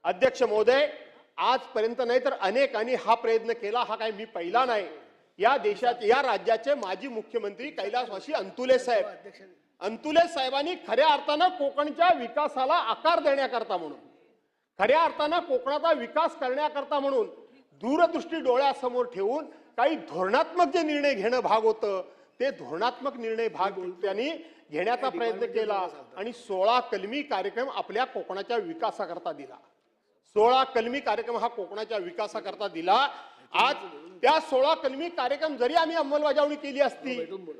अध्यक्ष महोदय, आजपर्यंत नाही तर अनेकांनी हा प्रयत्न केला, हा काय मी पहिला नाही। या देशाचे या राज्याचे माजी मुख्यमंत्री कैलासवासी अंतुले साहेबांनी खऱ्या अर्थानं कोकणच्या विकासाला आकार देण्याकरता म्हणून, खऱ्या अर्थानं कोकणाचा विकास करण्याकरता म्हणून दूरदृष्टी डोळ्यासमोर ठेवून काही धोरणात्मक जे निर्णय घेणं भाग होतं, ते धोरणात्मक निर्णय त्यांनी घेण्याचा प्रयत्न केला आणि 16 कलमी कार्यक्रम आपल्या कोकणाच्या विकासाकरता दिला। 16 कलमी कार्यक्रम हा कोकणाच्या विकासाकरता दिला। आज त्या 16 कलमी कार्यक्रम जरी आम्ही अंमलबजावणी केली असती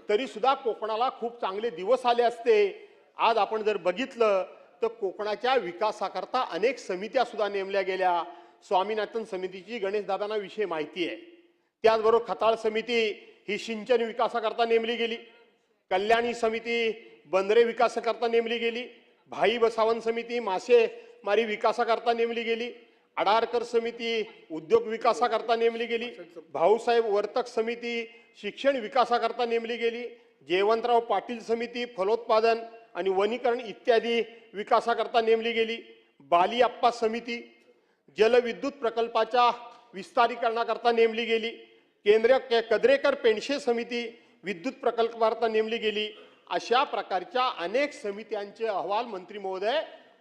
तरी सुद्धा कोकणाला खूप चांगले दिवस आले असते। आज आपण जर बघितलं तर कोकणाच्या विकासाकरता अनेक समित्या सुद्धा नेमल्या गेल्या। स्वामीनाथन समितीची गणेशदादांना विषय माहिती आहे। त्याचबरोबर खताळ समिती ही सिंचन विकासाकरता नेमली गेली, कल्याणी समिती बंदरे विकासाकरता नेमली गेली, भाई बसावन समिती मासेमारी विकासाकरता नेमली गेली, आडारकर समिती उद्योग विकासाकरता नेमली गेली, भाऊसाहेब वर्तक समिती शिक्षण विकासाकरता नेमली गेली, जयवंतराव पाटील समिती फलोत्पादन आणि वनीकरण इत्यादी विकासाकरता नेमली गेली, बाली अप्पा समिती जलविद्युत प्रकल्पाच्या विस्तारीकरणाकरता नेमली गेली, केंद्रीय कद्रेकर पेंडशे समिती विद्युत प्रकल्पाकरता नेमली गेली। अशा प्रकारच्या अनेक समित्यांचे अहवाल मंत्री महोदय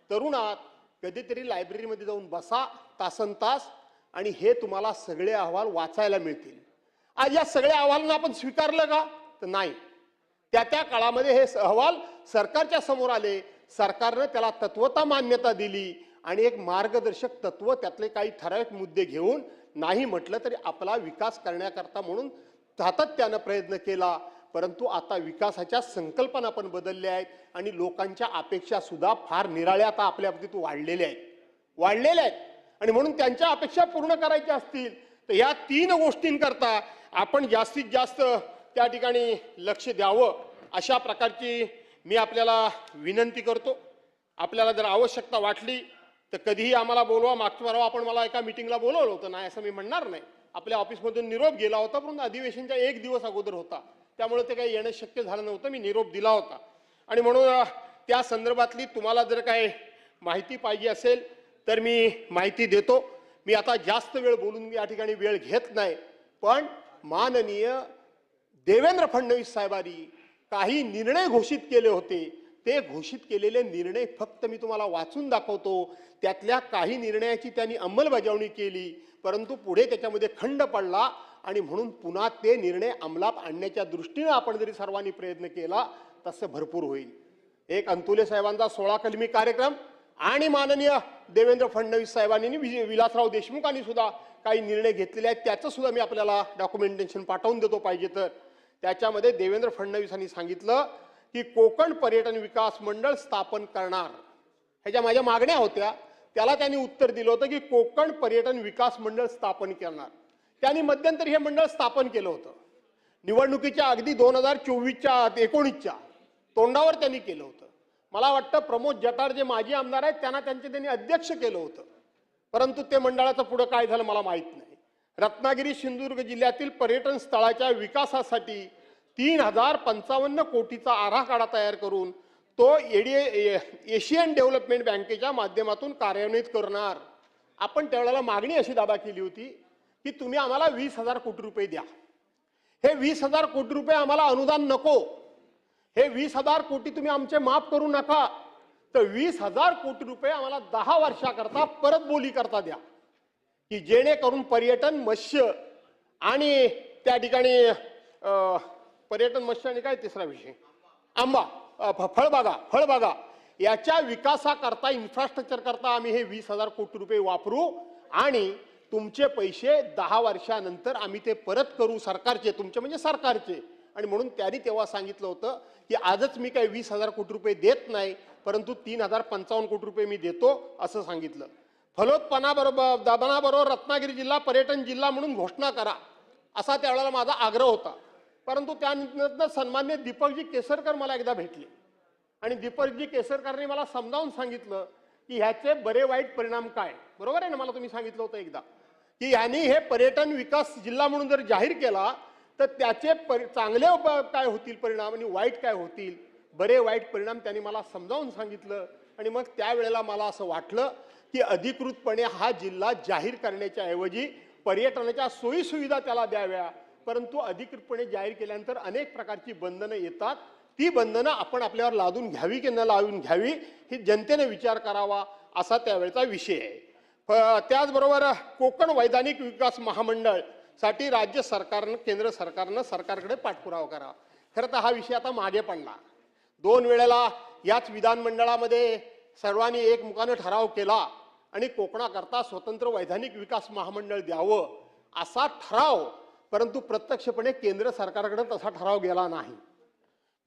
तरुणात कधीतरी लायब्ररीमध्ये जाऊन बसा तासनतास आणि हे तुम्हाला सगळे अहवाल वाचायला मिळतील। आज या सगळ्या अहवालांना आपण स्वीकारलं का? तर नाही। त्या काळामध्ये हे अहवाल सरकारच्या समोर आले, सरकारने त्याला तत्वता मान्यता दिली आणि एक मार्गदर्शक तत्व त्यातले काही ठराविक मुद्दे घेऊन नाही म्हटलं तरी आपला विकास करण्याकरता म्हणून सातत्यानं प्रयत्न केला। परंतु आता विकासाच्या संकल्पना पण बदलल्या आहेत आणि लोकांच्या अपेक्षा सुद्धा फार निराळ्या आता आपल्या बाबतीत वाढलेल्या आहेत आणि म्हणून त्यांच्या अपेक्षा पूर्ण करायच्या असतील तर या 3 गोष्टींकरता आपण जास्तीत जास्त त्या ठिकाणी लक्ष द्यावं अशा प्रकारची मी आपल्याला विनंती करतो। आपल्याला जर आवश्यकता वाटली तर कधीही आम्हाला बोलवा। मागच्या परवा आपण मला एका मीटिंगला बोलवलं होतं, नाही असं मी म्हणणार नाही, आपल्या ऑफिसमधून निरोप गेला होता, परंतु अधिवेशनच्या 1 दिवस अगोदर होता त्यामुळे ते काही येणं शक्य झालं नव्हतं। मी निरोप दिला होता आणि म्हणून त्या संदर्भातली तुम्हाला जर काही माहिती पाहिजे असेल तर मी माहिती देतो। मी आता जास्त वेळ बोलून या ठिकाणी वेळ घेत नाही, पण माननीय देवेंद्र फडणवीस साहेबांनी काही निर्णय घोषित केले होते, ते घोषित केलेले निर्णय फक्त मी तुम्हाला वाचून दाखवतो। त्यातल्या काही निर्णयाची त्यांनी अंमलबजावणी केली, परंतु पुढे त्याच्यामध्ये खंड पडला आणि म्हणून पुन्हा ते निर्णय अंमलात आणण्याच्या दृष्टीने आपण जरी सर्वांनी प्रयत्न केला तसं भरपूर होईल। एक अंतुले साहेबांचा 16 कलमी कार्यक्रम आणि माननीय देवेंद्र फडणवीस साहेबांनी विलासराव देशमुखांनी सुद्धा काही निर्णय घेतलेले आहेत, त्याचं सुद्धा मी आपल्याला डॉक्युमेंटेशन पाठवून देतो पाहिजे तर। त्याच्यामध्ये देवेंद्र फडणवीसांनी सांगितलं की कोकण पर्यटन विकास मंडळ स्थापन करणार, ह्याच्या माझ्या मागण्या होत्या, त्याला त्यांनी उत्तर दिलं होतं की कोकण पर्यटन विकास मंडळ स्थापन करणार। त्यांनी मध्यंतरी हे मंडळ स्थापन केलं होतं, निवडणुकीच्या अगदी 2024-19च्या तोंडावर त्यांनी केलं होतं। मला वाटतं प्रमोद जठार जे माजी आमदार आहेत त्यांनी अध्यक्ष केलं होतं, परंतु ते मंडळाचं पुढे काय झालं मला माहित नाही। रत्नागिरी सिंधुदुर्ग जिल्ह्यातील पर्यटन स्थळाच्या विकासासाठी 3055 कोटीचा आराखडा तयार करून तो एशियन डेव्हलपमेंट बँकेच्या माध्यमातून कार्यान्वित करणार। आपण त्यावेळेला मागणी अशी दाबा केली होती की तुम्ही आम्हाला 20,000 कोटी रुपये द्या। हे 20,000 कोटी रुपये आम्हाला अनुदान नको, हे 20,000 कोटी तुम्ही आमचे माफ करू नका, तर 20,000 कोटी रुपये आम्हाला 10 वर्षाकरता परत बोली करता द्या, की जेणेकरून पर्यटन मत्स्य आणि त्या ठिकाणी पर्यटन मत्स्य आणि काय तिसरा विषय आंबा फळबागा याच्या विकासाकरता इन्फ्रास्ट्रक्चर करता आम्ही हे 20,000 कोटी रुपये वापरू आणि तुमचे पैसे 10 वर्षानंतर आम्ही ते परत करू, सरकारचे, तुमचे म्हणजे सरकारचे। आणि म्हणून त्यांनी तेव्हा सांगितलं होतं की आजच मी काही 20,000 कोटी रुपये देत नाही, परंतु 3055 कोटी रुपये मी देतो असं सांगितलं। फलोत्पादनाबरोबर रत्नागिरी जिल्हा पर्यटन जिल्हा म्हणून घोषणा करा असा त्यावेळेला माझा आग्रह होता, परंतु त्यानंतर सन्माननीय दीपकजी केसरकर मला एकदा भेटले आणि दीपकजी केसरकरने मला समजावून सांगितलं की ह्याचे बरे वाईट परिणाम काय। बरोबर आहे ना, मला तुम्ही सांगितलं होतं एकदा की यांनी हे पर्यटन विकास जिल्हा म्हणून जर जाहीर केला तर त्याचे चांगले काय होतील परिणाम आणि वाईट काय होतील, बरे वाईट परिणाम त्यांनी मला समजावून सांगितलं। आणि मग त्यावेळेला मला असं वाटलं की अधिकृतपणे हा जिल्हा जाहीर करण्याच्या ऐवजी पर्यटनाच्या सोयी सुविधा त्याला द्याव्या, परंतु अधिकृतपणे जाहीर केल्यानंतर अनेक प्रकारची बंधनं येतात. ती बंधनं आपण आपल्यावर लादून घ्यावी की न लावून घ्यावी ही जनतेने विचार करावा असा त्यावेळचा विषय आहे. त्याचबरोबर कोकण वैधानिक विकास महामंडळ साठी राज्य सरकारनं केंद्र सरकारनं सरकारकडे पाठपुरावा करावा. खरं तर हा विषय आता मागे पडला. 2 वेळेला याच विधानमंडळामध्ये सर्वांनी एकमुखाने ठराव केला आणि कोकणाकरता स्वतंत्र वैधानिक विकास महामंडळ द्यावं असा ठराव, परंतु प्रत्यक्षपणे केंद्र सरकारकडे तसा ठराव गेला नाही.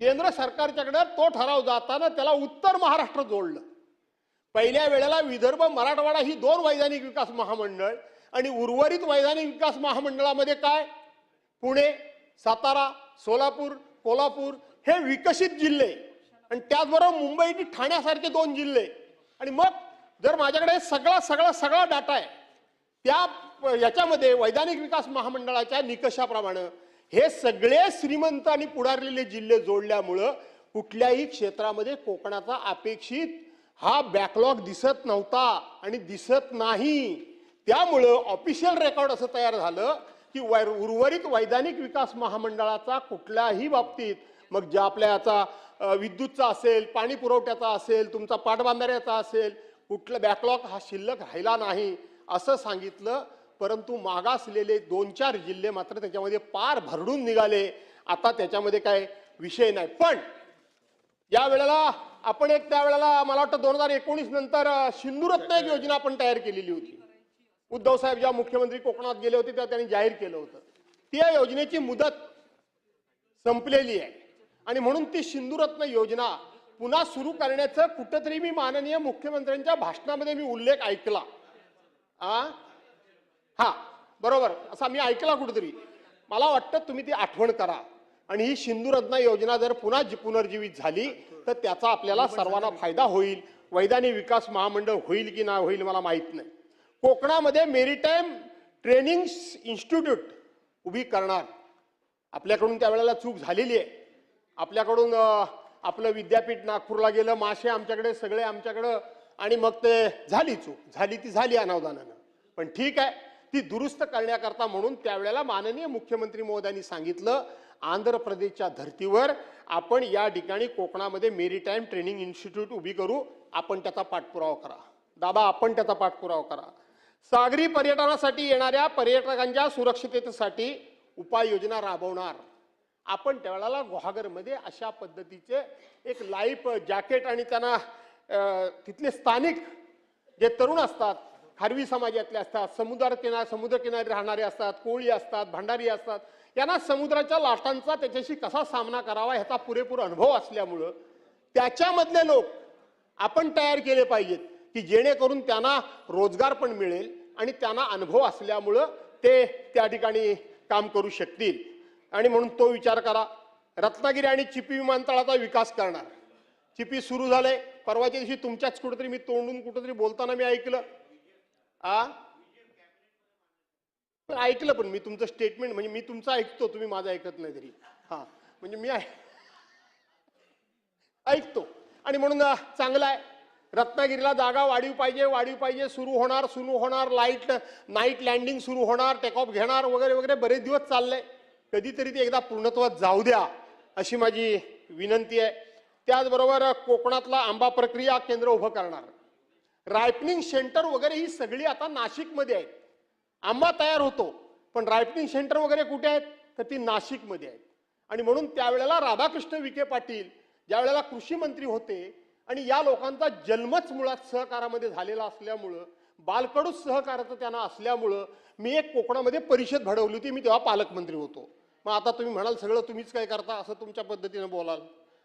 केंद्र सरकारच्याकडे तो ठराव जाताना त्याला उत्तर महाराष्ट्र जोडलं. पहिल्या वेळेला विदर्भ मराठवाडा ही 2 वैधानिक विकास महामंडळ आणि उर्वरित वैधानिक विकास महामंडळामध्ये काय पुणे, सातारा, सोलापूर, कोल्हापूर हे विकसित जिल्हे आणि त्याचबरोबर मुंबई आणि ठाण्यासारखे 2 जिल्हे. आणि मग जर माझ्याकडे सगळा डाटा आहे त्या याच्यामध्ये वैधानिक विकास महामंडळाच्या निकषाप्रमाणे हे सगळे श्रीमंत आणि पुढारलेले जिल्हे जोडल्यामुळं कुठल्याही क्षेत्रामध्ये कोकणाचा अपेक्षित हा बॅकलॉग दिसत नव्हता आणि दिसत नाही. त्यामुळं ऑफिशियल रेकॉर्ड असं तयार झालं की उर्वरित वैधानिक विकास महामंडळाचा कुठल्याही बाबतीत, मग ज्या आपल्या याचा विद्युतचा असेल, पाणी पुरवठ्याचा असेल, तुमचा पाटबंधाऱ्याचा असेल, कुठला बॅकलॉग हा शिल्लक राहिला नाही असं सांगितलं. परंतु मागासलेले 2-4 जिल्हे मात्र त्याच्यामध्ये पार भरडून निघाले. आता त्याच्यामध्ये काय विषय नाही. पण या वेळेला आपण त्यावेळेला मला वाटतं 2019 नंतर सिंधुरत्न एक योजना आपण तयार केलेली होती. उद्धव साहेब जेव्हा मुख्यमंत्री कोकणात गेले होते तेव्हा त्यांनी जाहीर केलं होतं. त्या योजनेची मुदत संपलेली आहे आणि म्हणून ती सिंधुरत्न योजना पुन्हा सुरू करण्याचं कुठंतरी मी माननीय मुख्यमंत्र्यांच्या भाषणामध्ये मी उल्लेख ऐकला. हा बरोबर असा मी ऐकला कुठेतरी. मला वाटतं तुम्ही ती आठवण करा आणि ही सिंधुरत्न योजना जर पुन्हा पुनर्जीवित झाली तर त्याचा आपल्याला सर्वांना फायदा होईल. वैधानिक विकास महामंडळ होईल की नाही होईल मला माहित नाही. कोकणामध्ये मेरीटाईम ट्रेनिंग इन्स्टिट्यूट उभी करणार. आपल्याकडून त्यावेळेला चूक झालेली आहे. आपल्याकडून आपलं विद्यापीठ नागपूरला गेलं, मासे आमच्याकडे सगळे आमच्याकडं, आणि मग ते झाली चूक झाली अनावधानानं. पण ठीक आहे, ती दुरुस्त करण्याकरता म्हणून त्यावेळेला माननीय मुख्यमंत्री महोदयांनी सांगितलं आंध्र प्रदेशच्या धर्तीवर आपण या ठिकाणी कोकणामध्ये मेरीटाईम ट्रेनिंग इन्स्टिट्यूट उभी करू. आपण त्याचा पाठपुरावा करा दादा, आपण त्याचा पाठपुरावा करा. सागरी पर्यटनासाठी येणाऱ्या पर्यटकांच्या सुरक्षिततेसाठी उपाययोजना राबवणार. आपण त्यावेळेला गुहागरमध्ये अशा पद्धतीचे एक लाईफ जॅकेट आणि त्यांना तिथले स्थानिक जे तरुण असतात, खारवी समाजातले असतात, समुद्रकिनारी राहणारे असतात, कोळी असतात, भंडारी असतात, यांना समुद्राच्या लाटांचा त्याच्याशी कसा सामना करावा ह्याचा पुरेपूर अनुभव असल्यामुळं त्याच्यामधले लोक आपण तयार केले पाहिजेत की जेणेकरून त्यांना रोजगार पण मिळेल आणि त्यांना अनुभव असल्यामुळं ते त्या ठिकाणी काम करू शकतील. आणि म्हणून तो विचार करा. रत्नागिरी आणि चिपी विमानतळाचा विकास करणार. चिपी सुरू झालंय. परवाच्या दिवशी तुमच्याच कुठेतरी मी तोंडून कुठेतरी बोलताना मी ऐकलं पण मी तुमचं स्टेटमेंट म्हणजे मी तुमचं ऐकतो, तुम्ही माझं ऐकत नाही तरी म्हणजे मी ऐकतो. आणि म्हणून चांगलं आहे. रत्नागिरीला जागा वाढीव पाहिजे. सुरू होणार नाईट लँडिंग सुरू होणार, टेक ऑफ घेणार वगैरे वगैरे बरेच दिवस चाललंय. कधीतरी ते एकदा पूर्णत्वात जाऊ द्या अशी माझी विनंती आहे. त्याचबरोबर कोकणातला आंबा प्रक्रिया केंद्र उभं करणार. रायपनिंग सेंटर वगैरे ही सगळी आता नाशिकमध्ये आहेत. आंबा तयार होतो पण रायपनिंग सेंटर वगैरे कुठे आहेत तर ती नाशिकमध्ये आहेत. आणि म्हणून त्यावेळेला राधाकृष्ण विखे पाटील ज्या वेळेला कृषी मंत्री होते आणि या लोकांचा जन्मच मुळात सहकारामध्ये झालेला असल्यामुळं, बालकडू सहकाराचं त्यांना असल्यामुळं मी एक कोकणामध्ये परिषद भरवली होती. मी तेव्हा पालकमंत्री होतो. मग आता तुम्ही म्हणाल सगळं तुम्हीच काय करता असं तुमच्या पद्धतीने बोलाल,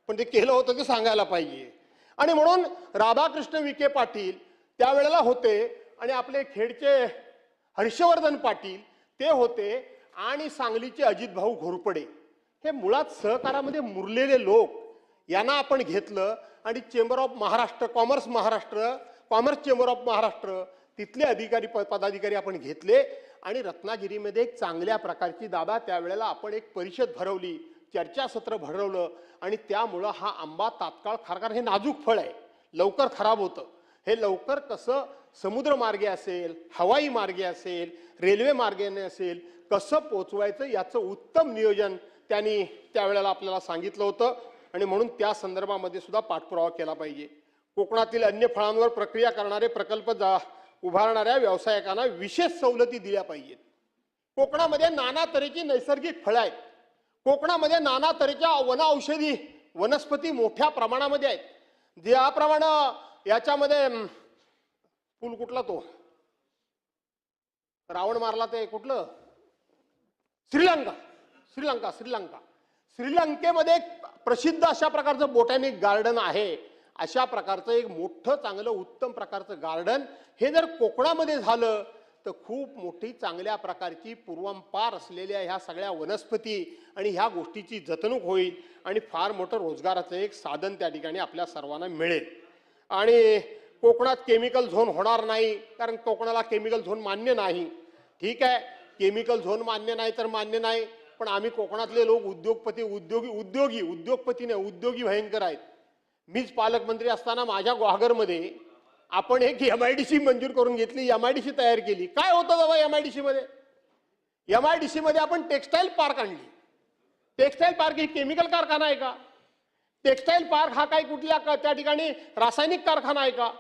पण ते केलं होतं ते सांगायला पाहिजे. आणि म्हणून राधाकृष्ण विखे पाटील त्यावेळेला होते आणि आपले खेडचे हर्षवर्धन पाटील ते होते आणि सांगलीचे अजित भाऊ घोरपडे हे मुळात सहकारामध्ये मुरलेले लोक. यांना आपण घेतलं आणि chamber of Maharashtra, commerce chamber of Maharashtra तिथले अधिकारी पदाधिकारी आपण घेतले आणि रत्नागिरीमध्ये एक चांगल्या प्रकारची दादा त्यावेळेला आपण एक परिषद भरवली, चर्चासत्र भरवलं आणि त्यामुळं हा आंबा तात्काळ, कारण हे नाजूक फळ आहे, लवकर खराब होतं. हे लवकर कसं समुद्र मार्गे असेल, हवाई मार्गे असेल, रेल्वे मार्गाने असेल, कसं पोचवायचं याचं उत्तम नियोजन त्यांनी त्यावेळेला आपल्याला सांगितलं होतं आणि म्हणून त्या संदर्भामध्ये सुद्धा पाठपुरावा केला पाहिजे. कोकणातील अन्य फळांवर प्रक्रिया करणारे प्रकल्प उभारणाऱ्या व्यावसायिकांना विशेष सवलती दिल्या पाहिजेत. कोकणामध्ये नाना तऱ्हेची नैसर्गिक फळं आहेत. कोकणामध्ये नाना तऱ्हेच्या वनौषधी वनस्पती मोठ्या प्रमाणामध्ये आहेत. ज्याप्रमाणे याच्यामध्ये पूल कुठला तो रावण मारला ते कुठलं श्रीलंका श्रीलंका श्रीलंका श्रीलंकेमध्ये एक प्रसिद्ध अशा प्रकारचं बोटॅनिक गार्डन आहे. अशा प्रकारचं एक मोठं चांगलं उत्तम प्रकारचं गार्डन हे जर कोकणामध्ये झालं तर खूप मोठी चांगल्या प्रकारची पूर्वांपार असलेल्या ह्या सगळ्या वनस्पती आणि ह्या गोष्टीची जतणूक होईल आणि फार मोठं रोजगाराचं एक साधन त्या ठिकाणी आपल्या सर्वांना मिळेल. आणि कोकणात केमिकल झोन होणार नाही, कारण कोकणाला केमिकल झोन मान्य नाही. ठीक आहे, केमिकल झोन मान्य नाही तर मान्य नाही, पण आम्ही कोकणातले लोक उद्योगपती नाही, उद्योगी भयंकर आहेत. मीच पालकमंत्री असताना माझ्या ग्वाहागरमध्ये आपण एक MIDC मंजूर करून घेतली, MIDC तयार केली. काय होतं बाबा MIDC मध्ये? MIDC मध्ये आपण टेक्सटाईल पार्क आणली. टेक्सटाईल पार्क ही केमिकल कारखाना आहे का? टेक्सटाईल पार्क हा काही कुठल्या त्या ठिकाणी रासायनिक कारखाना आहे का?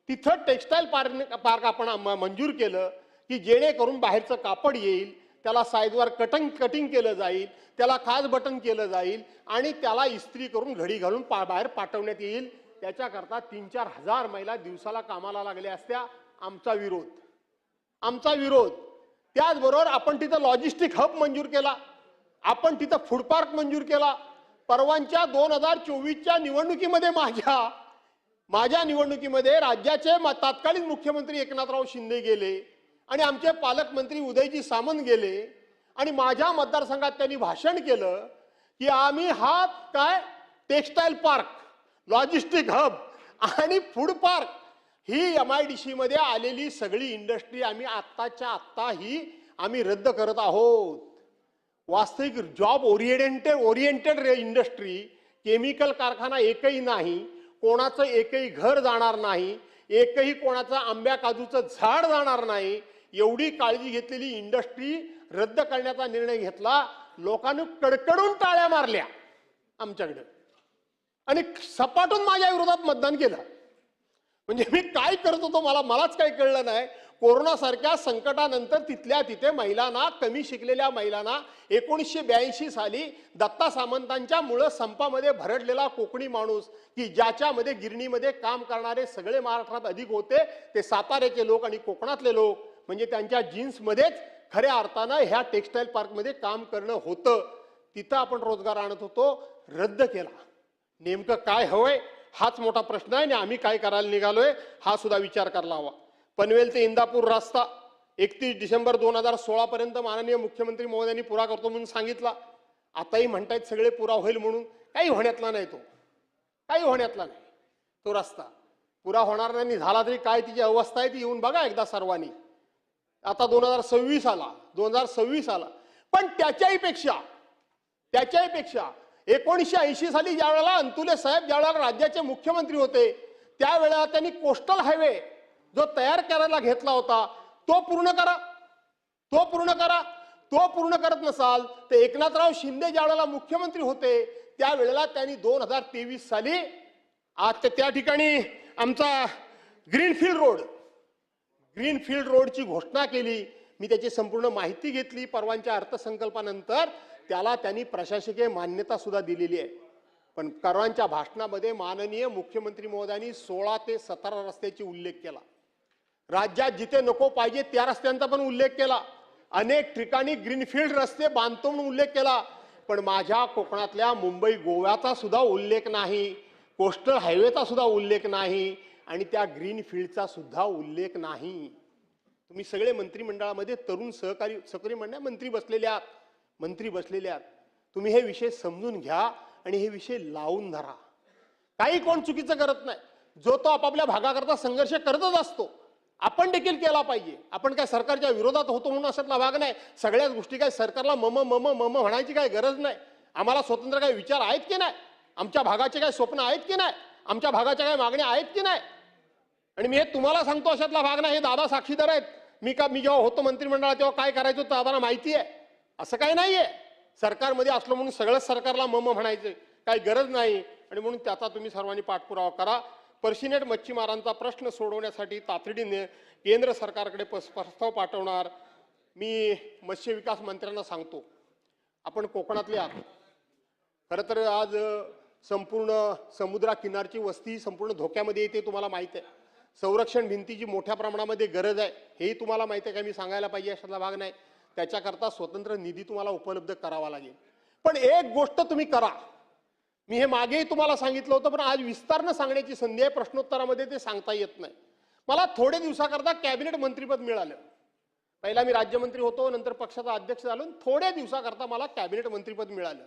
तिथं टेक्सटाईल पार्क आपण मंजूर केलं की जेणेकरून बाहेरचं कापड येईल, त्याला साईजवर कटिंग केलं जाईल, त्याला खास बटन केलं जाईल आणि त्याला इस्त्री करून घडी घालून बाहेर पाठवण्यात येईल. त्याच्याकरता 3-4 हजार महिला दिवसाला कामाला लागल्या असत्या. आमचा विरोध. त्याचबरोबर आपण तिथं लॉजिस्टिक हब मंजूर केला, आपण तिथं फूड पार्क मंजूर केला. परवांच्या 2024च्या निवडणुकीमध्ये माझ्या निवडणुकीमध्ये राज्याचे तत्कालीन मुख्यमंत्री एकनाथराव शिंदे गेले आणि आमचे पालकमंत्री उदयजी सामंत गेले आणि माझ्या मतदारसंघात त्यांनी भाषण केलं की आम्ही हा काय टेक्सटाईल पार्क, लॉजिस्टिक हब आणि फूड पार्क ही MIDC मध्ये आलेली सगळी इंडस्ट्री आम्ही आत्ताच्या आत्ता ही आम्ही रद्द करत आहोत. वास्तविक जॉब ओरिएंटेड इंडस्ट्री, केमिकल कारखाना एकही नाही, कोणाचं एकही घर जाणार नाही, एकही कोणाचं आंब्या काजूचं झाड जाणार नाही, एवढी काळजी घेतलेली इंडस्ट्री रद्द करण्याचा निर्णय घेतला. लोकांनी कडकडून टाळ्या मारल्या आमच्याकडे आणि सपाटून माझ्या विरोधात मतदान केलं. म्हणजे मी काय करत होतो मलाच काही कळलं नाही. कोरोनासारख्या संकटानंतर तिथल्या तिथे महिलांना, कमी शिकलेल्या महिलांना 1982 साली दत्ता सामंतांच्या मुळे संपामध्ये भरडलेला कोकणी माणूस की ज्याच्यामध्ये गिरणीमध्ये काम करणारे सगळे महाराष्ट्रात अधिक होते ते साताऱ्याचे लोक आणि कोकणातले लोक, म्हणजे त्यांच्या जीन्समध्येच खऱ्या अर्थानं ह्या टेक्सटाईल पार्कमध्ये काम करणं होतं. तिथं आपण रोजगार आणत होतो, रद्द केला. नेमकं काय हवंय हाच मोठा प्रश्न आहे आणि आम्ही काय करायला निघालोय हा सुद्धा विचार करायला हवा. पनवेल ते इंदापूर रस्ता 31 डिसेंबर 2016 पर्यंत माननीय मुख्यमंत्री महोदयांनी पुरा करतो म्हणून सांगितला. आताही म्हणतायत सगळे पुरा होईल म्हणून. काही होण्यातला नाही, काही होण्यातला नाही तो रस्ता. पुरा होणार नाही, झाला तरी काय तिची अवस्था आहे ती येऊन बघा एकदा सर्वांनी. आता 2026 आला. पण त्याच्याही पेक्षा 1980 साली ज्या वेळेला अंतुले साहेब ज्या वेळेला राज्याचे मुख्यमंत्री होते त्यावेळेला त्यांनी कोस्टल हायवे जो तयार करायला घेतला होता तो पूर्ण करा. तो पूर्ण करत नसाल तर एकनाथराव शिंदे ज्या वेळेला मुख्यमंत्री होते त्यावेळेला त्यांनी 2023 साली त्या ठिकाणी आमचा ग्रीनफील्ड रोडची घोषणा केली. मी त्याची संपूर्ण माहिती घेतली परवांच्या अर्थसंकल्पानंतर. त्याला त्यांनी प्रशासकीय मान्यता सुद्धा दिलेली आहे. पण परवांच्या भाषणामध्ये माननीय मुख्यमंत्री महोदयांनी 16 ते 17 रस्त्याची उल्लेख केला. राज्यात जिथे नको पाहिजे त्या रस्त्यांचा पण उल्लेख केला. अनेक ठिकाणी ग्रीनफील्ड रस्ते बांधतो म्हणून उल्लेख केला. पण माझ्या कोकणातल्या मुंबई गोव्याचा सुद्धा उल्लेख नाही, कोस्टल हायवेचा सुद्धा उल्लेख नाही आणि त्या ग्रीनफील्डचा सुद्धा उल्लेख नाही. तुम्ही सगळे मंत्रिमंडळामध्ये तरुण सहकारी मंत्री बसलेले आहात. तुम्ही हे विषय समजून घ्या आणि हे विषय लावून धरा. काही कोण चुकीचं करत नाही, जो तो आपापल्या भागाकरता संघर्ष करतच असतो. आपण देखील केला पाहिजे. आपण काय सरकारच्या विरोधात होतो म्हणून असातला भाग नाही. सगळ्याच गोष्टी काय सरकारला मम म्हणायची काय गरज नाही. आम्हाला स्वतंत्र काही विचार आहेत की नाही, आमच्या भागाचे काय स्वप्न आहेत की नाही, आमच्या भागाच्या काय मागण्या आहेत की नाही. आणि मी हे तुम्हाला सांगतो अशातला भाग नाही, हे दादा साक्षीदार आहेत. मी जेव्हा होतो मंत्रिमंडळात तेव्हा काय करायचं होतं दादांना माहिती आहे. असं काही नाहीये सरकारमध्ये असलो म्हणून सगळंच सरकारला मम म्हणायचं काही गरज नाही. आणि म्हणून त्याचा तुम्ही सर्वांनी पाठपुरावा करा. पर्शिनेट मच्छीमारांचा प्रश्न सोडवण्यासाठी तातडीने केंद्र सरकारकडे प्रस्ताव पाठवणार. मी मत्स्य विकास मंत्र्यांना सांगतो, आपण कोकणातले आहात. खरं तर आज संपूर्ण समुद्रकिनारची वस्ती संपूर्ण धोक्यामध्ये येते, तुम्हाला माहिती आहे. संरक्षण भिंतीची मोठ्या प्रमाणामध्ये गरज आहे, हेही तुम्हाला माहिती आहे का? मी सांगायला पाहिजे अशातला भाग नाही. त्याच्याकरता स्वतंत्र निधी तुम्हाला उपलब्ध करावा लागेल. पण एक गोष्ट तुम्ही करा, मी हे मागेही तुम्हाला सांगितलं होतं, पण आज विस्तारानं सांगण्याची संधी आहे. प्रश्नोत्तरामध्ये ते सांगता येत नाही. मला थोडे दिवसाकरता कॅबिनेट मंत्रीपद मिळालं. पहिला मी राज्यमंत्री होतो, नंतर पक्षाचा अध्यक्ष झालो. थोड्या दिवसाकरता मला कॅबिनेट मंत्रीपद मिळालं.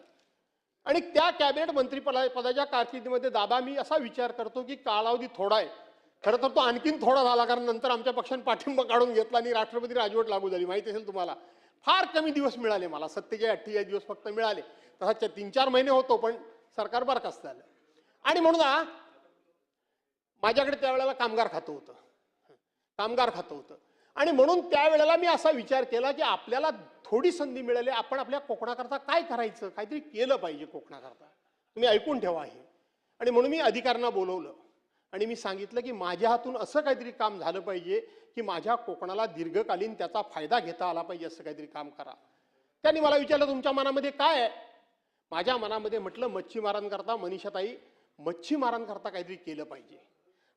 आणि त्या कॅबिनेट मंत्रिपदाच्या कारकिर्दीमध्ये दादा मी असा विचार करतो की कालावधी थोडा आहे. खरं तर तो आणखीन थोडा झाला, कारण नंतर आमच्या पक्षाने पाठिंबा काढून घेतला आणि राष्ट्रपती राजवट लागू झाली. माहिती असेल तुम्हाला. फार कमी दिवस मिळाले मला, 47-48 दिवस फक्त मिळाले. तसा 3-4 महिने होतो, पण सरकार बरखास्त झालं. आणि म्हणून माझ्याकडे त्यावेळेला कामगार खातं होतं. आणि म्हणून त्यावेळेला मी असा विचार केला की आपल्याला थोडी संधी मिळाली, आपण आपल्या कोकणाकरता काय करायचं, काहीतरी केलं पाहिजे कोकणाकरता. तुम्ही ऐकून ठेवा हे. आणि म्हणून मी अधिकाऱ्यांना बोलवलं आणि मी सांगितलं की माझ्या हातून असं काहीतरी काम झालं पाहिजे की माझ्या कोकणाला दीर्घकालीन त्याचा फायदा घेता आला पाहिजे, असं काहीतरी काम करा. त्यांनी मला विचारलं तुमच्या मनामध्ये काय आहे. माझ्या मनामध्ये म्हटलं मच्छीमारांकरता, मनीषाताई, मच्छीमारांकरता काहीतरी केलं पाहिजे.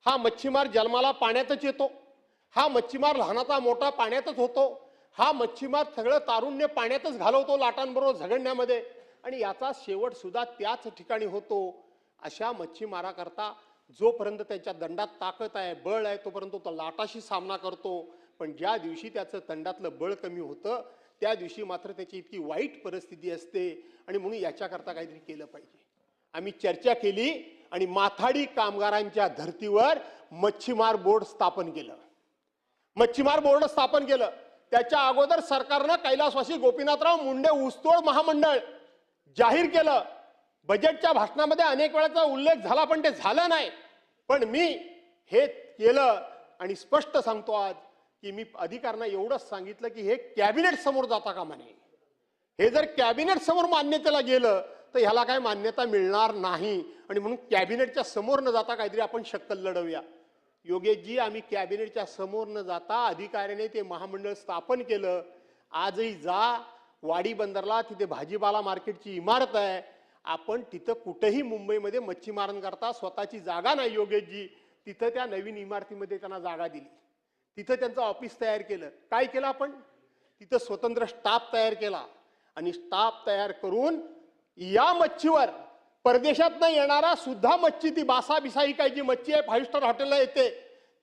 हा मच्छीमार जन्माला पाण्यातच येतो, हा मच्छीमार लहानाचा मोठा पाण्यातच होतो, हा मच्छीमार सगळं तारुण्य पाण्यातच घालवतो लाटांबरोबर झगडण्यामध्ये, आणि याचा शेवट सुद्धा त्याच ठिकाणी होतो. अशा मच्छीमाराकरता जोपर्यंत त्याच्या दंडात ताकद आहे, बळ आहे, तोपर्यंत तो लाटाशी सामना करतो. पण ज्या दिवशी त्याचं दंडातलं बळ कमी होतं त्या दिवशी मात्र त्याची इतकी वाईट परिस्थिती असते. आणि म्हणून याच्याकरता काहीतरी केलं पाहिजे. आम्ही चर्चा केली आणि माथाडी कामगारांच्या धर्तीवर मच्छीमार बोर्ड स्थापन केलं. त्याच्या अगोदर सरकारनं कैलासवासी गोपीनाथराव मुंडे ऊसतोड महामंडळ जाहीर केलं. बजेटच्या भाषणामध्ये अनेक वेळाचा उल्लेख झाला, पण ते झालं नाही. पण मी हे केलं आणि स्पष्ट सांगतो आज की मी अधिकाऱ्यांना एवढंच सांगितलं की हे कॅबिनेट समोर जाता कामा नये. हे जर कॅबिनेट समोर मान्यतेला गेलं तर ह्याला काय मान्यता मिळणार नाही. आणि म्हणून कॅबिनेटच्या समोर न जाता काहीतरी आपण शक्कल लढवूया. योगेशजी, आम्ही कॅबिनेटच्या समोर न जाता अधिकाऱ्याने ते महामंडळ स्थापन केलं. आजही जा वाडी बंदरला, तिथे भाजीपाला मार्केटची इमारत आहे. आपण तिथं कुठेही मुंबईमध्ये मच्छीमारांकरता स्वतःची जागा नाही योगेशजी, तिथं त्या नवीन इमारतीमध्ये त्यांना जागा दिली. तिथं त्यांचं ऑफिस तयार केलं. काय केलं आपण तिथं स्वतंत्र स्टाफ तयार केला. आणि स्टाफ तयार करून या मच्छीवर परदेशातनं येणारा सुद्धा मच्छी, ती बासा बिसा ही काही जी मच्छी आहे 5 स्टार हॉटेलला येते,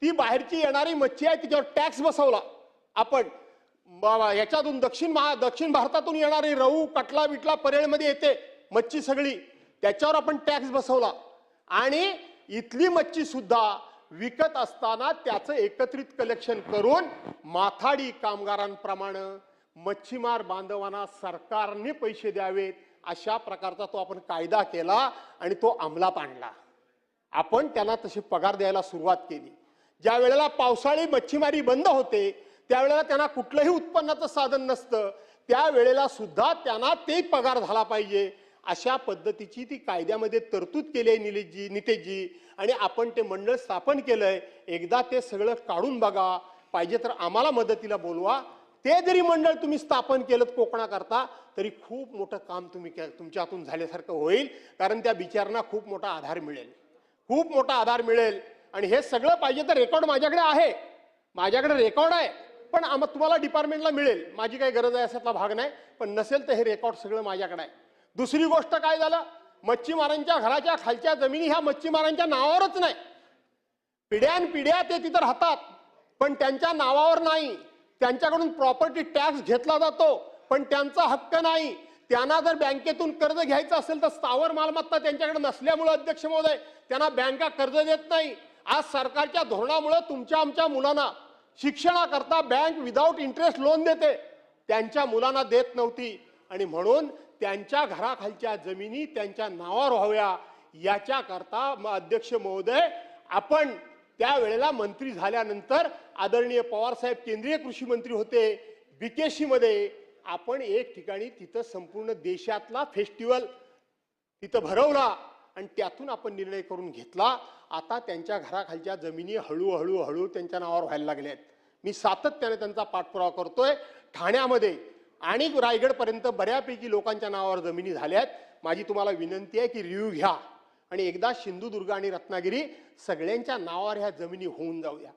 ती बाहेरची येणारी मच्छी आहे, तिच्यावर टॅक्स बसवला आपण. याच्यातून दक्षिण भारतातून येणारी रहू, कटला बिटला परेळमध्ये येते मच्छी सगळी, त्याच्यावर आपण टॅक्स बसवला. आणि इथली मच्छी सुद्धा विकत असताना त्याचं एकत्रित कलेक्शन करून माथाडी कामगारांप्रमाणे मच्छीमार बांधवांना सरकारने पैसे द्यावेत, अशा प्रकारचा तो आपण कायदा केला आणि तो अंमलात आणला. आपण त्यांना तसे पगार द्यायला सुरुवात केली. ज्या वेळेला पावसाळी मच्छीमारी बंद होते त्यावेळेला त्यांना कुठलंही उत्पन्नाचं साधन नसतं, त्यावेळेला सुद्धा त्यांना ते पगार झाला पाहिजे. अशा पद्धतीची ती कायद्यामध्ये तरतूद केली आहे नितेशजी. आणि आपण ते मंडळ स्थापन केलंय. एकदा ते सगळं काढून बघा, पाहिजे तर आम्हाला मदतीला बोलवा. ते जरी मंडळ तुम्ही स्थापन केलं कोकणाकरता तरी खूप मोठं काम तुमच्या हातून झाल्यासारखं होईल. कारण त्या बिचारांना खूप मोठा आधार मिळेल. आणि हे सगळं पाहिजे तर रेकॉर्ड माझ्याकडे रेकॉर्ड आहे. पण तुम्हाला डिपार्टमेंटला मिळेल, माझी काही गरज आहे असातला भाग नाही. पण नसेल तर हे रेकॉर्ड सगळं माझ्याकडे आहे. दुसरी गोष्ट काय झालं, मच्छीमारांच्या घराच्या खालच्या जमिनी ह्या मच्छीमारांच्या नावावरच नाही. पिढ्यानपिढ्या ते तिथं राहतात पण त्यांच्या नावावर नाही. त्यांच्याकडून प्रॉपर्टी टॅक्स घेतला जातो पण त्यांचा हक्क नाही. त्यांना जर बँकेतून कर्ज घ्यायचं असेल तर स्थावर मालमत्ता त्यांच्याकडे नसल्यामुळे अध्यक्ष महोदय त्यांना बँका कर्ज देत नाही. आज सरकारच्या धोरणामुळे तुमच्या आमच्या मुलांना शिक्षणाकरता बँक विदाउट इंटरेस्ट लोन देते, त्यांच्या मुलांना देत नव्हती. आणि म्हणून त्यांच्या घराखालच्या जमिनी त्यांच्या नावावर व्हाव्या याच्याकरता अध्यक्ष महोदय आपण त्यावेळेला मंत्री झाल्यानंतर आदरणीय पवार साहेब केंद्रीय कृषी मंत्री होते बीकेसी मध्ये. आपण एक ठिकाणी तिथं संपूर्ण देशातला फेस्टिवल तिथं भरवला आणि त्यातून आपण निर्णय करून घेतला. आता त्यांच्या घराखालच्या जमिनी हळूहळू त्यांच्या नावावर व्हायला लागल्या आहेत. मी सातत्याने त्यांचा पाठपुरावा करतोय. ठाण्यामध्ये आणि रायगडपर्यंत बऱ्यापैकी लोकांच्या नावावर जमिनी झाल्यात. माझी तुम्हाला विनंती आहे की रिव्ह्यू घ्या आणि एकदा सिंधुदुर्ग आणि रत्नागिरी सगळ्यांच्या नावावर ह्या जमिनी होऊन जाऊया.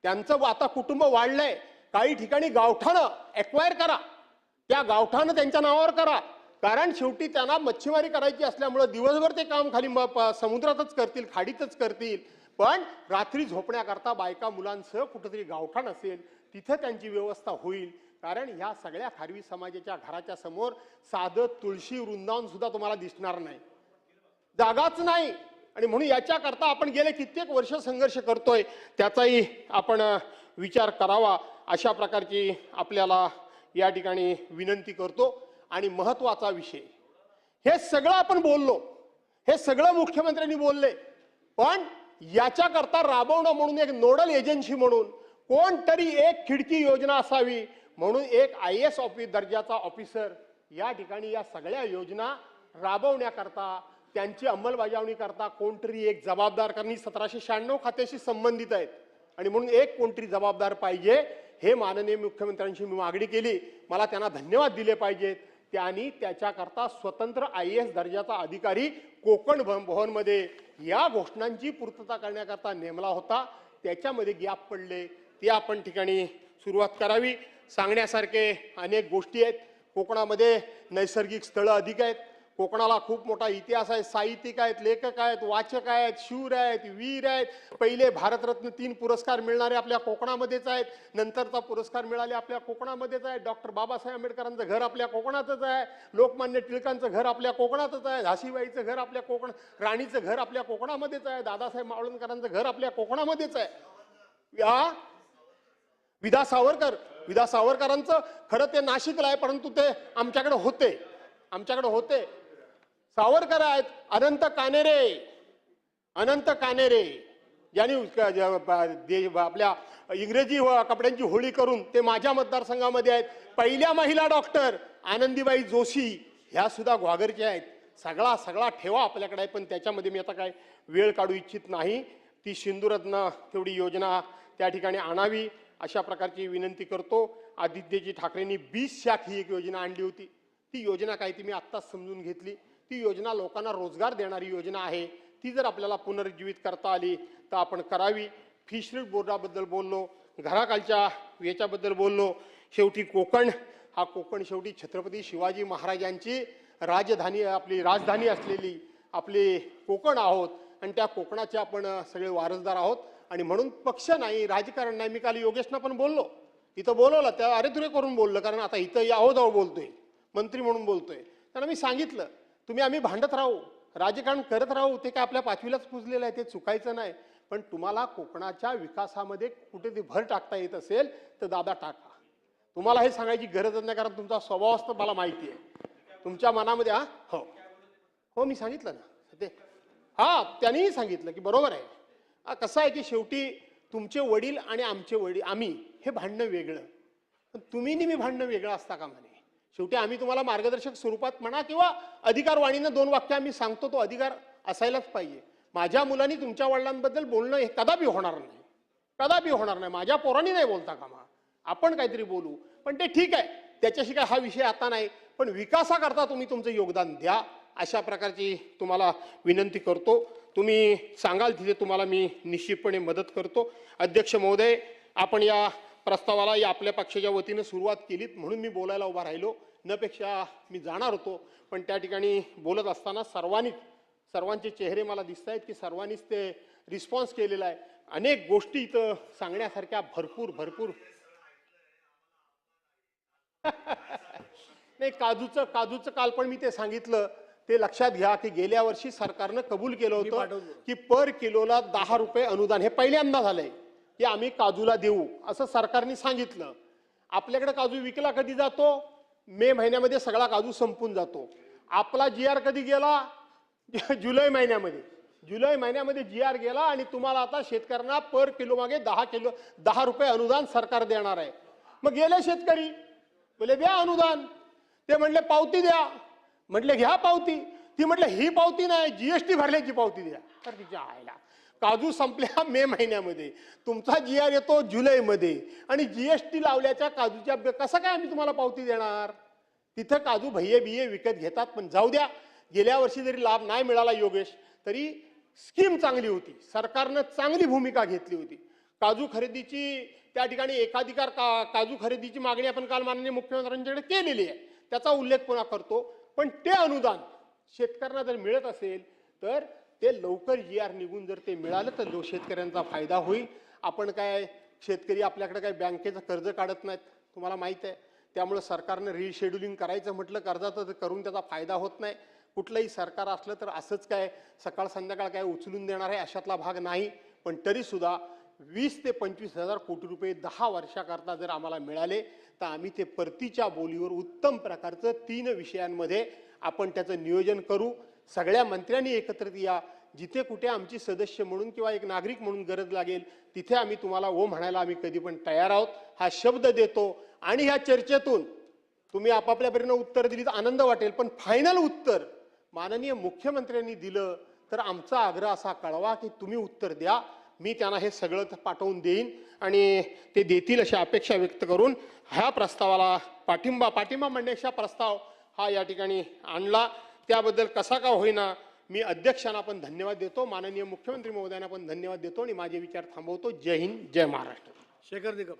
त्यांचं आता कुटुंब वाढलंय. काही ठिकाणी गावठाणं एक्वायर करा, त्या गावठाणं त्यांच्या नावावर करा. कारण शेवटी त्यांना मच्छीमारी करायची असल्यामुळे दिवसभर ते काम खाली समुद्रातच करतील, खाडीतच करतील. पण रात्री झोपण्याकरता बायका मुलांसह कुठेतरी गावठाण असेल तिथे त्यांची व्यवस्था होईल. कारण ह्या सगळ्या खारवी समाजाच्या घराच्या समोर साधं तुळशी वृंदावन सुद्धा तुम्हाला दिसणार नाही, जागाच नाही. आणि म्हणून याच्याकरता आपण गेले कित्येक वर्ष संघर्ष करतोय, त्याचाही आपण विचार करावा अशा प्रकारची आपल्याला या ठिकाणी विनंती करतो. आणि महत्वाचा विषय, हे सगळं आपण बोललो, हे सगळं मुख्यमंत्र्यांनी बोलले, पण याच्याकरता राबवणं म्हणून एक नोडल एजन्सी म्हणून कोणतरी एक खिडकी योजना असावी म्हणून एक IAS दर्जाचा ऑफिसर या ठिकाणी या सगळ्या योजना राबवण्याकरता त्यांची अंमलबजावणी करता कोणतरी एक जबाबदार, कारण 1796 खात्याशी संबंधित आहेत आणि म्हणून एक कोणतरी जबाबदार पाहिजे. हे माननीय मुख्यमंत्र्यांशी मी मागणी केली, मला त्यांना धन्यवाद दिले पाहिजेत. त्यांनी त्याच्याकरता स्वतंत्र IAS दर्जाचा अधिकारी कोकण भवनमध्ये या घोषणांची पूर्तता करण्याकरता नेमला होता. त्याच्यामध्ये गॅप पडले, ते आपण ठिकाणी सुरुवात करावी. सांगण्यासारखे अनेक गोष्टी आहेत. कोकणामध्ये नैसर्गिक स्थळं अधिक आहेत. कोकणाला खूप मोठा इतिहास आहे. साहित्यिक आहेत, लेखक आहेत, वाचक आहेत, शूर आहेत, वीर आहेत. पहिले भारतरत्न 3 पुरस्कार मिळणारे आपल्या कोकणामध्येच आहेत. नंतरचा पुरस्कार मिळाले आपल्या कोकणामध्येच आहे. डॉक्टर बाबासाहेब आंबेडकरांचं घर आपल्या कोकणातच आहे. लोकमान्य टिळकांचं घर आपल्या कोकणातच आहे. झाशीबाईचं घर आपल्या कोकण, राणीचं घर आपल्या कोकणामध्येच आहे. दादासाहेब मावळणकरांचं घर आपल्या कोकणामध्येच आहे. या विदा सावरकरांचं खरं ते नाशिकला आहे, परंतु ते आमच्याकडे होते. सावरकर आहेत. अनंत कानेरे ज्यांनी आपल्या इंग्रजी कपड्यांची होळी करून ते माझ्या मतदारसंघामध्ये आहेत. पहिल्या महिला डॉक्टर आनंदीबाई जोशी ह्या सुद्धा ग्वागरच्या आहेत. सगळा ठेवा आपल्याकडे आहे, पण त्याच्यामध्ये मी आता काय वेळ काढू इच्छित नाही. ती सिंधुरत्न तेवढी योजना त्या ठिकाणी आणावी अशा प्रकारची विनंती करतो. आदित्यजी ठाकरेंनी 20 शाख ही एक योजना आणली होती. ती योजना काय ती मी आत्ताच समजून घेतली. ती योजना लोकांना रोजगार देणारी योजना आहे. ती जर आपल्याला पुनरुज्जीवित करता आली तर आपण करावी. फिशरीज बोर्डाबद्दल बोललो, घराखालच्या याच्याबद्दल बोललो. शेवटी कोकण शेवटी छत्रपती शिवाजी महाराजांची आपली राजधानी असलेली आपले कोकण आहोत आणि त्या कोकणाचे आपण सगळे वारसदार आहोत. आणि म्हणून पक्ष नाही, राजकारण नाही. मी काल योगेशना पण बोललो, इथं बोलवलं त्या अरेतुरे करून बोललं, कारण आता इथं यावं बोलतोय, मंत्री म्हणून बोलतोय. त्यांना मी सांगितलं आम्ही भांडत राहू, राजकारण करत राहू, ते काय आपल्या 5वीलाच पुजलेलं आहे, ते चुकायचं नाही. पण तुम्हाला कोकणाच्या विकासामध्ये कुठे ते भर टाकता येत असेल तर दादा टाका. तुम्हाला हे सांगायची गरजच नाही, कारण तुमचा स्वभाव असतो मला माहिती आहे. तुमच्या मनामध्ये हो मी सांगितलं ना ते. त्यांनीही सांगितलं की बरोबर आहे. कसं आहे की शेवटी तुमचे वडील आणि आमचे वडील, आम्ही हे भांडणं वेगळं, पण तुम्ही नेहमी भांडणं वेगळं असता का म्हणे. शेवटी आम्ही तुम्हाला मार्गदर्शक स्वरूपात म्हणा किंवा अधिकारवाणीनं 2 वाक्य आम्ही सांगतो, तो अधिकार असायलाच पाहिजे. माझ्या मुलांनी तुमच्या वडिलांबद्दल बोलणं हे कदापि होणार नाही. माझ्या पोरांनी नाही बोलता कामा. आपण काहीतरी बोलू, पण ते ठीक आहे, त्याच्याशी काय हा विषय आता नाही. पण विकासाकरता तुम्ही तुमचं योगदान द्या अशा प्रकारची तुम्हाला विनंती करतो. तुम्ही सांगाल तिथे तुम्हाला मी निश्चितपणे मदत करतो. अध्यक्ष महोदय, आपण या प्रस्तावाला या आपल्या पक्षाच्या वतीने सुरुवात केलीत म्हणून मी बोलायला उभा राहिलो. नपेक्षा मी जाणार होतो, पण त्या ठिकाणी बोलत असताना सर्वांचे चेहरे मला दिसत आहेत की सर्वांनीच ते रिस्पॉन्स केलेला आहे. अनेक गोष्टी इथं सांगण्यासारख्या भरपूर नाही. काजूचं काल पण मी ते सांगितलं, ते लक्षात घ्या की गेल्या वर्षी सरकारनं कबूल केलं होतं की पर किलोला 10 रुपये अनुदान. हे पहिल्यांदा झालंय की आम्ही काजूला देऊ असं सरकारने सांगितलं. आपल्याकडे काजू विकला कधी जातो? मे महिन्यामध्ये सगळा काजू संपून जातो. आपला GR कधी गेला? जुलै महिन्यामध्ये. जुलै महिन्यामध्ये GR गेला आणि तुम्हाला आता शेतकऱ्यांना पर किलो मागे 10 रुपये अनुदान सरकार देणार आहे. मग गेले शेतकरी बोले द्या अनुदान, ते म्हणले पावती द्या, म्हटले घ्या पावती, ती म्हटलं ही पावती नाही GST भरल्याची पावती द्या. तर तिच्या आईला काजू संपल्या मे महिन्यामध्ये, तुमचा GR येतो जुलैमध्ये आणि GST लावल्याच्या काजूच्या कसं काय आम्ही तुम्हाला पावती देणार. तिथं काजू भैये बिये विकत घेतात. पण जाऊ द्या, गेल्या वर्षी जरी लाभ नाही मिळाला योगेश, तरी स्कीम चांगली होती, सरकारनं चांगली भूमिका घेतली होती. काजू खरेदीची त्या ठिकाणी एकाधिकार काजू खरेदीची मागणी आपण काल माननीय मुख्यमंत्र्यांच्याकडे केलेली आहे, त्याचा उल्लेख पुन्हा करतो. पण ते अनुदान शेतकऱ्यांना जर मिळत असेल तर ते लवकर GR निघून जर ते मिळालं तर शेतकऱ्यांचा फायदा होईल. आपण काय शेतकरी आपल्याकडे काय बँकेचं कर्ज काढत नाहीत, तुम्हाला माहित आहे. त्यामुळे सरकारनं रिशेड्युलिंग करायचं म्हटलं कर्जाचं तर करून त्याचा फायदा होत नाही. कुठलंही सरकार असलं तर असंच काय सकाळ संध्याकाळ काय उचलून देणार आहे अशातला भाग नाही. पण तरी सुद्धा 20 ते 25 हजार कोटी रुपये 10 वर्षाकरता जर आम्हाला मिळाले तर आम्ही ते परतीच्या बोलीवर उत्तम प्रकारचं 3 विषयांमध्ये आपण त्याचं नियोजन करू. सगळ्या मंत्र्यांनी एकत्रित या, जिथे कुठे आमची सदस्य म्हणून किंवा एक नागरिक म्हणून गरज लागेल तिथे आम्ही तुम्हाला ओ म्हणायला आम्ही कधी पण तयार आहोत, हा शब्द देतो. आणि ह्या चर्चेतून तुम्ही आपापल्यापर्यंत उत्तर दिली तर आनंद वाटेल, पण फायनल उत्तर माननीय मुख्यमंत्र्यांनी दिलं तर आमचा आग्रह असा कळवा की तुम्ही उत्तर द्या. मी त्यांना हे सगळं पाठवून देईन आणि ते देतील अशी अपेक्षा व्यक्त करून ह्या प्रस्तावाला पाठिंबा म्हणण्याचा प्रस्ताव हा या ठिकाणी आणला. त्याबद्दल कसा का होईना मी अध्यक्षांना पण धन्यवाद देतो, माननीय मुख्यमंत्री महोदयांना पण धन्यवाद देतो आणि माझे विचार थांबवतो. जय हिंद, जय महाराष्ट्र. शेखर निकम.